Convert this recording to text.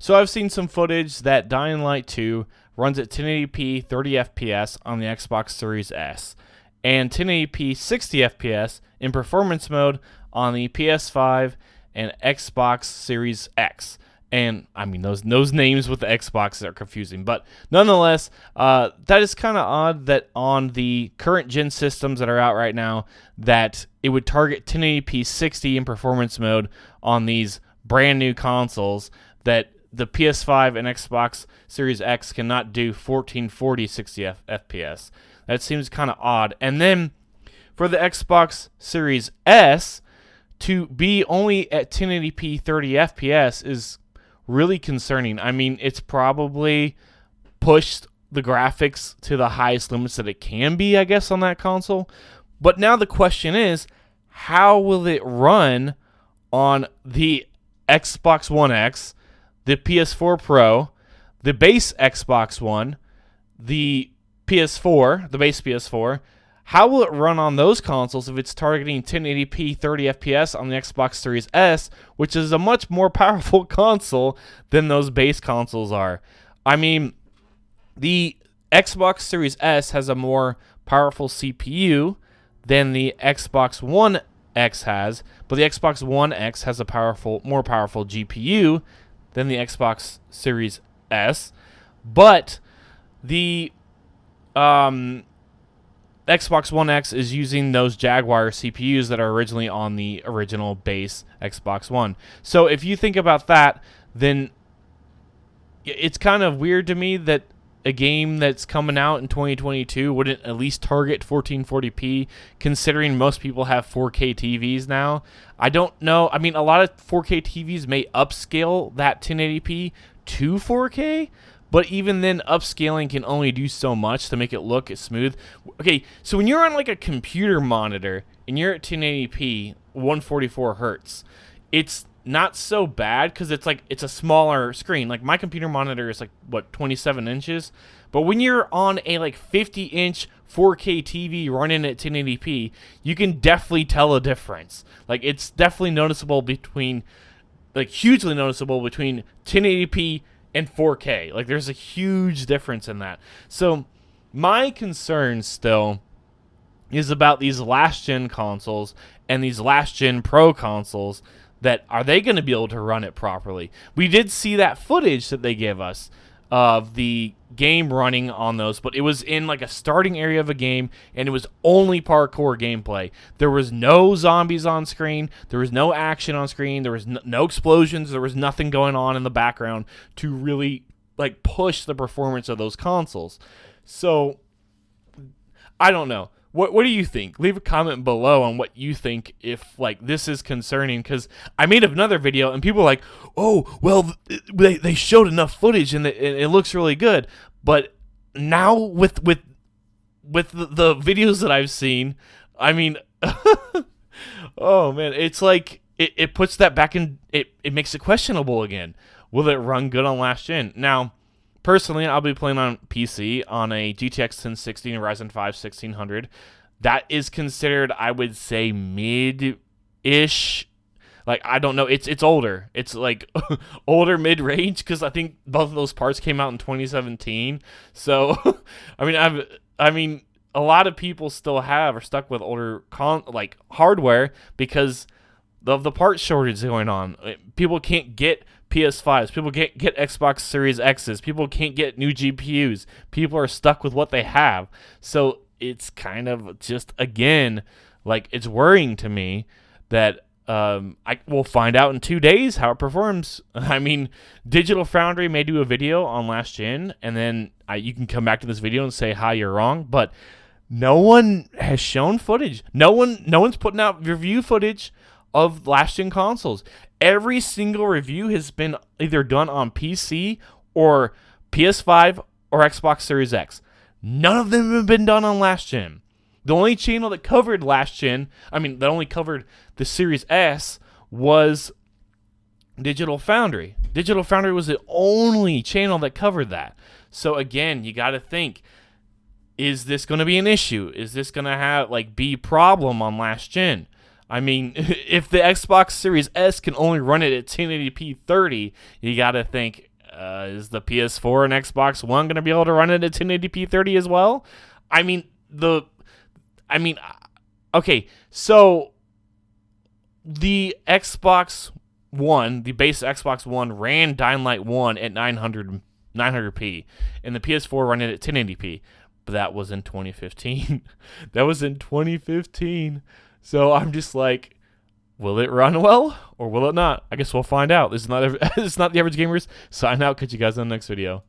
So I've seen some footage that Dying Light 2 runs at 1080p 30 FPS on the Xbox Series S, and 1080p 60 FPS in performance mode on the PS5 and Xbox Series X. And I mean, those names with the Xbox are confusing, but nonetheless, that is kind of odd that on the current gen systems that are out right now, that it would target 1080p 60 in performance mode on these brand new consoles, that the PS5 and Xbox Series X cannot do 1440 60 FPS. That seems kind of odd. And then for the Xbox Series S to be only at 1080p 30 FPS is really concerning. I mean, it's probably pushed the graphics to the highest limits that it can be, I guess, on that console. But now the question is, how will it run on the Xbox One X, the PS4 Pro, the base Xbox One, the PS4, the base PS4? How will it run on those consoles if it's targeting 1080p 30 FPS on the Xbox Series S, which is a much more powerful console than those base consoles are? I mean, the Xbox Series S has a more powerful CPU than the Xbox One X has, but the Xbox One X has a more powerful GPU than the Xbox Series S. But the Xbox One X is using those Jaguar CPUs that are originally on the original base Xbox One. So if you think about that, then it's kind of weird to me that a game that's coming out in 2022 wouldn't at least target 1440p, considering most people have 4K TVs now. I don't know. I mean, a lot of 4K TVs may upscale that 1080p to 4K, but even then, upscaling can only do so much to make it look smooth. Okay, so when you're on like a computer monitor and you're at 1080p, 144 hertz, it's not so bad because it's a smaller screen. Like my computer monitor is 27 inches, but when you're on a 50-inch 4K TV running at 1080p, you can definitely tell a difference. Like it's definitely noticeable hugely noticeable between 1080p and 4K. Like there's a huge difference in that. So my concern still is about these last gen consoles and these last gen pro consoles. That are they going to be able to run it properly? We did see that footage that they gave us of the game running on those, but it was in a starting area of a game, and it was only parkour gameplay. There was no zombies on screen. There was no action on screen. There was no explosions. There was nothing going on in the background to really push the performance of those consoles. So I don't know. What do you think? Leave a comment below on what you think if this is concerning, because I made another video and people were like, oh, well, they showed enough footage and it looks really good. But now with the videos that I've seen, I mean, oh man, it's it puts that back in, it makes it questionable again. Will it run good on last gen? Now, personally, I'll be playing on PC on a GTX 1060 and Ryzen 5 1600. That is considered, I would say, mid-ish. I don't know. It's older. It's older mid-range because I think both of those parts came out in 2017. So, I mean, a lot of people still are stuck with older hardware because of the part shortage going on. People can't get PS5s. People can't get Xbox Series X's. People can't get new GPUs. People are stuck with what they have. So it's kind of just, again, it's worrying to me that I will find out in 2 days how it performs. I mean, Digital Foundry may do a video on last gen, and then you can come back to this video and say, hi, you're wrong. But no one has shown footage. No one's putting out review footage of last gen consoles. Every single review has been either done on PC or PS5 or Xbox Series X. None of them have been done on last gen. The only channel that covered last gen, that only covered the Series S, was Digital Foundry. Digital Foundry was the only channel that covered that. So again, you got to think, is this going to be an issue? Is this going to be a problem on last gen? I mean, if the Xbox Series S can only run it at 1080p 30, you got to think, is the PS4 and Xbox One going to be able to run it at 1080p 30 as well? I mean, okay, so the Xbox One, the base Xbox One, ran Dying Light 1 at 900p, and the PS4 ran it at 1080p. But that was in 2015. That was in 2015. So I'm just like, will it run well or will it not? I guess we'll find out. This is not the Average Gamers. Sign out. Catch you guys in the next video.